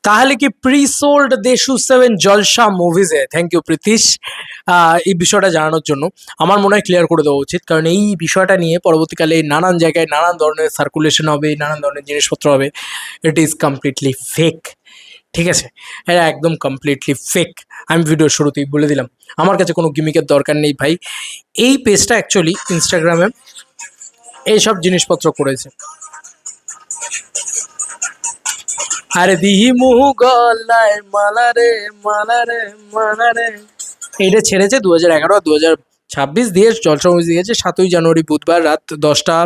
তাহলে কি pre sold দেশু 7 জলসা মুভিজে? থ্যাংক ইউ প্রীতিশ এই বিষয়টা জানানোর জন্য। আমার মনে হয় ক্লিয়ার করে দেওয়া উচিত, কারণ এই বিষয়টা নিয়ে পরবর্তীকালে নানান জায়গায় নানান ধরনের সার্কুলেশন হবে, নানান ধরনের জিনিসপত্র হবে। ইট ইজ কমপ্লিটলি ফেক, ঠিক আছে? এটা একদম কমপ্লিটলি ফেক। আমি ভিডিওর শুরুতেই বলে দিলাম, আমার কাছে কোনো গিমিকের দরকার নেই ভাই। এই পেজটা অ্যাকচুয়ালি ইনস্টাগ্রামে এইসব জিনিসপত্র করেছে। আরে দিহি মুহু গলায় মালা রে মালা রে মালা রে, এইটা ছেড়েছে 2011 আর 2026 দিয়ে জলসা মুভি দিয়েছে 7ই জানুয়ারি বুধবার রাত 10টা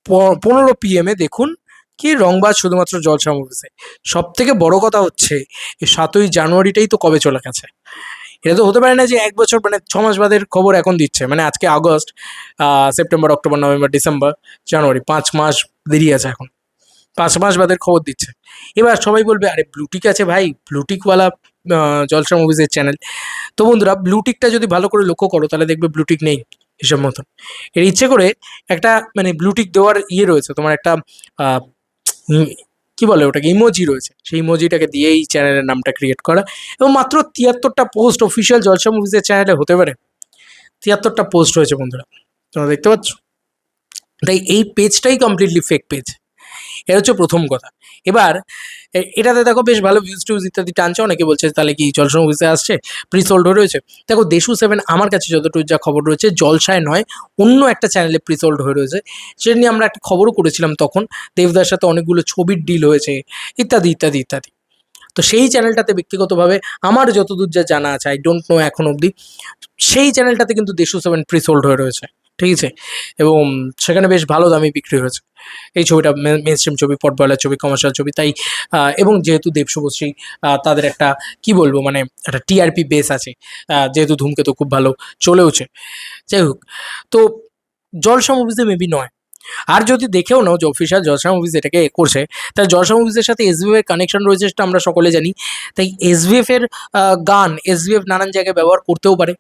15 PM দেখুন কি রংবাজ শুধুমাত্র জলসা মুভিসে। সব থেকে বড় কথা হচ্ছে এই 7ই জানুয়ারিটাই তো কবে চলে গেছে। এটা তো হতে পারে না যে এক বছর, মানে 6 মাস বাদের খবর এখন দিচ্ছে। মানে আজকে August, September, October, November, December, January, 5 মাস দেরি আছে এখন। 5 মাস বাদের খবর দিচ্ছে। এবার সবাই বলবে আরে ব্লুটিক আছে ভাই, ব্লুটিকওয়ালা জলসা মুভিজের চ্যানেল। তো বন্ধুরা, ব্লুটিকটা যদি ভালো করে লক্ষ্য করো তাহলে দেখবে ব্লুটিক নেই এসব মতন। এর ইচ্ছে করে একটা মানে ব্লুটিক দেওয়ার রয়েছে, তোমার একটা কি বলে ওটাকে, ইমোজি রয়েছে। সেই ইমোজিটাকে দিয়ে এই চ্যানেলের নামটা ক্রিয়েট করা, এবং মাত্র 73টা পোস্ট অফিসিয়াল জলসা মুভিজের চ্যানেলে হতে পারে। 73টা পোস্ট রয়েছে বন্ধুরা, তোমরা দেখতে পাচ্ছ। তাই এই পেজটাই কমপ্লিটলি ফেক পেজ। এটা হচ্ছে প্রথম কথা। এবার এটাতে দেখো বেশ ভালো ভিউজ টিউজ ইত্যাদি টানছে। অনেকে বলছে তাহলে কি জলসা মুভিসে আসছে, প্রি সোল্ড হয়ে রয়েছে। দেখো দেশু 7 আমার কাছে যতটুকু যা খবর রয়েছে জলসায় নয়, অন্য একটা চ্যানেলে প্রি সোল্ড হয়ে রয়েছে। সেটা নিয়ে আমরা একটা খবরও করেছিলাম তখন। দেবদার সাথে অনেকগুলো ছবির ডিল হয়েছে ইত্যাদি ইত্যাদি ইত্যাদি। তো সেই চ্যানেলটাতে ব্যক্তিগতভাবে আমার যতদূর যা জানা আছে, আই ডোন্ট নো এখন অবধি, সেই চ্যানেলটাতে কিন্তু দেশু 7 প্রি সোল্ড হয়ে রয়েছে, ঠিক আছে? এবং সেখানে বেশ ভালো দামে বিক্রি হয়েছে। এই ছবিটা মেন স্ট্রিম ছবি, পটবয়লার ছবি, কমার্শিয়াল ছবি। তাই এবং যেহেতু দেব শুভশ্রী তাদের একটা কি বলবো, মানে একটা টিআরপি বেস আছে, যেহেতু ধূমকেতু খুব ভালো চলেওছে। যাই হোক, তো জলসা মুভিজে মেবি নয়। আর যদি দেখেও নাও যে অফিসিয়াল জলসা মুভিজ এটাকে করছে, তাহলে জলসা মুভিজের সাথে এসবিএফ এর কানেকশন রয়েছে, সেটা আমরা সকলে জানি। তাই এসবিএফ এর গান এসবিএফ নানান জায়গায় ব্যবহার করতেও পারে।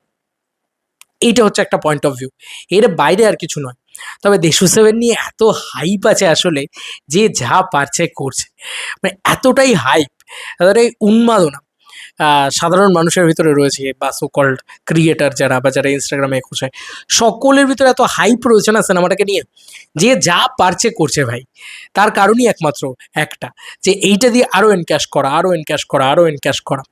এইটা হচ্ছে একটা পয়েন্ট অফ ভিউ, এর বাইরে আর কিছু নয়। তবে দেশু 7 নিয়ে এত হাইপ আছে আসলে, যে যা পারছে করছে, মানে এতটাই হাইপ, তাদের উন্মাদনা সাধারণ মানুষের ভিতরে রয়েছে, বা সো কল্ড ক্রিয়েটার যারা, বা যারা ইনস্টাগ্রামে খোঁজায়, সকলের ভিতরে এত হাইপ রয়েছে না সিনেমাটাকে নিয়ে, যে যা পারছে করছে ভাই। তার কারণই একমাত্র একটা, যে এইটা দিয়ে আরও এনক্যাশ করা, আরও এনক্যাশ করা, আরও এনক্যাশ করা।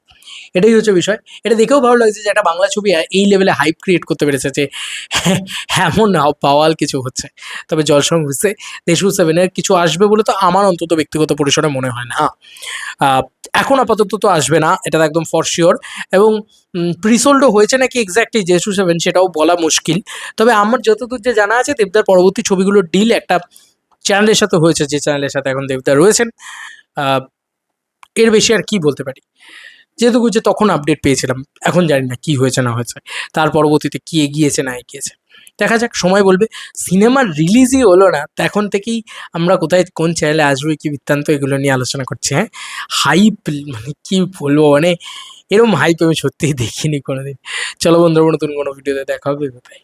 এটাই হচ্ছে বিষয়। এটা দেখেও ভালো লাগছে যে একটা বাংলা ছবি এই লেভেলে হাইপ ক্রিয়েট করতে পেরেছে, যে এমন পাওয়াল কিছু হচ্ছে। তবে জলসা মুভিসে দেশু 7 কিছু আসবে বলে তো আমার অন্তত ব্যক্তিগত পরিসরে মনে হয় না। এখন আপাতত তো আসবে না, এটা একদম ফর শিওর। এবং প্রিসোল্ডও হয়েছে নাকি এক্স্যাক্টলি দেশু 7 সেটাও বলা মুশকিল। তবে আমার যতদূর যে জানা আছে, দেবদার পরবর্তী ছবিগুলোর ডিল একটা চ্যানেলের সাথে হয়েছে, যে চ্যানেলের সাথে এখন দেবদার রয়েছেন। এর বেশি আর কি বলতে পারি। যেহেতু যে তখন আপডেট পেয়েছিলাম, এখন জানি না কি হয়েছে না হয়েছে, তার পরবর্তীতে কি এগিয়েছে না এগিয়েছে দেখা যাক, সময় বলবে। সিনেমার রিলিজই হলো না, তো এখন থেকেই আমরা কোথায় কোন চ্যানেলে আসবে কি বৃত্তান্ত এগুলো নিয়ে আলোচনা করছি। হ্যাঁ, হাইপ মানে কি বলবো, মানে এরকম হাইপ আমি সত্যিই দেখিনি কোনোদিন। চলো বন্ধুরা, নতুন কোনো ভিডিওতে দেখা হবে, কোথায়।